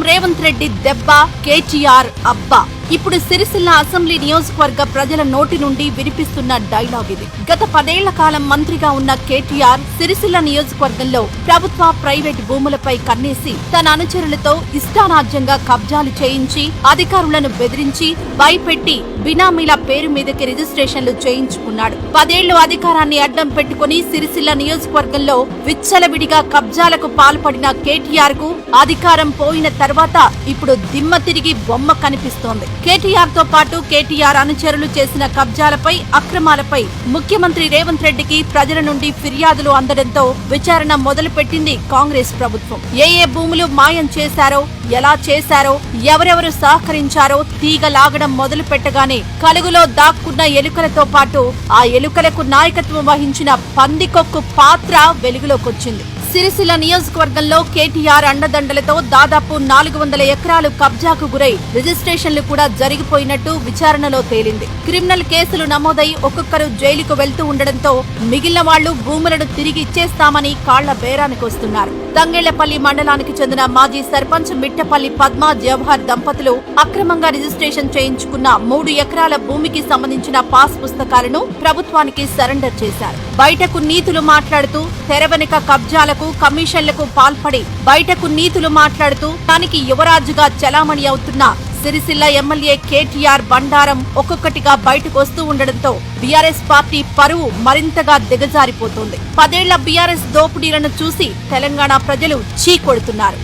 రేవంత్ రెడ్డి దెబ్బ, కేటీఆర్ అబ్బా. ఇప్పుడు సిరిసిల్ల అసెంబ్లీ నియోజకవర్గ ప్రజల నోటి నుండి వినిపిస్తున్న డైలాగ్ ఇది. గత 10 ఏళ్ల కాలం మంత్రిగా ఉన్న కేటీఆర్ సిరిసిల్ల నియోజకవర్గంలో ప్రభుత్వ, ప్రైవేట్ భూములపై కన్నేసి తన అనుచరులతో ఇష్టారాజ్యంగా కబ్జాలు చేయించి, అధికారులను బెదిరించి, భయపెట్టి బినామీల పేరు మీదకి రిజిస్ట్రేషన్లు చేయించుకున్నాడు. 10 ఏళ్లు అధికారాన్ని అడ్డం పెట్టుకుని సిరిసిల్ల నియోజకవర్గంలో విచ్చలవిడిగా కబ్జాలకు పాల్పడిన కేటీఆర్ కు అధికారం పోయిన తర్వాత ఇప్పుడు దిమ్మ తిరిగి బొమ్మ కనిపిస్తోంది. కేటీఆర్ తో పాటు కేటీఆర్ అనుచరులు చేసిన కబ్జాలపై, అక్రమాలపై ముఖ్యమంత్రి రేవంత్ రెడ్డికి ప్రజల నుండి ఫిర్యాదులు అందడంతో విచారణ మొదలుపెట్టింది కాంగ్రెస్ ప్రభుత్వం. ఏ భూములు మాయం చేశారో, ఎలా చేశారో, ఎవరెవరు సహకరించారో తీగ లాగడం మొదలు పెట్టగానే కలుగులో దాక్కున్న ఎలుకలతో పాటు ఆ ఎలుకలకు నాయకత్వం వహించిన పందికొక్కు పాత్ర వెలుగులోకొచ్చింది. సిరిసిల్ల నియోజకవర్గంలో కేటీఆర్ అండదండలతో దాదాపు 400 ఎకరాలు కబ్జాకు గురై రిజిస్ట్రేషన్లు కూడా జరిగిపోయినట్టు విచారణలో తేలింది. క్రిమినల్ కేసులు నమోదై ఒక్కొక్కరు జైలుకు వెళ్తూ ఉండడంతో మిగిలిన వాళ్లు భూములను తిరిగి ఇచ్చేస్తామని కాళ్ల బేరానికొస్తున్నారు. తంగేళ్లపల్లి మండలానికి చెందిన మాజీ సర్పంచ్ మిట్టపల్లి పద్మ జవహర్ దంపతులు అక్రమంగా రిజిస్ట్రేషన్ చేయించుకున్న 3 ఎకరాల భూమికి సంబంధించిన పాస్ పుస్తకాలను ప్రభుత్వానికి సరెండర్ చేశారు. బయటకు నీతులు మాట్లాడుతూ తెరవెనుక కబ్జాలకు, కమిషన్లకు పాల్పడి బయటకు నీతులు మాట్లాడుతూ దానికి యువరాజుగా చలామణి అవుతున్న సిరిసిల్ల ఎమ్మెల్యే కేటీఆర్ బండారం ఒక్కొక్కటిగా బయటకు వస్తూ ఉండడంతో బీఆర్ఎస్ పార్టీ పరువు మరింతగా దిగజారిపోతోంది. 10 ఏళ్ల బీఆర్ఎస్ దోపిడీలను చూసి తెలంగాణ ప్రజలు చీకొడుతున్నారు.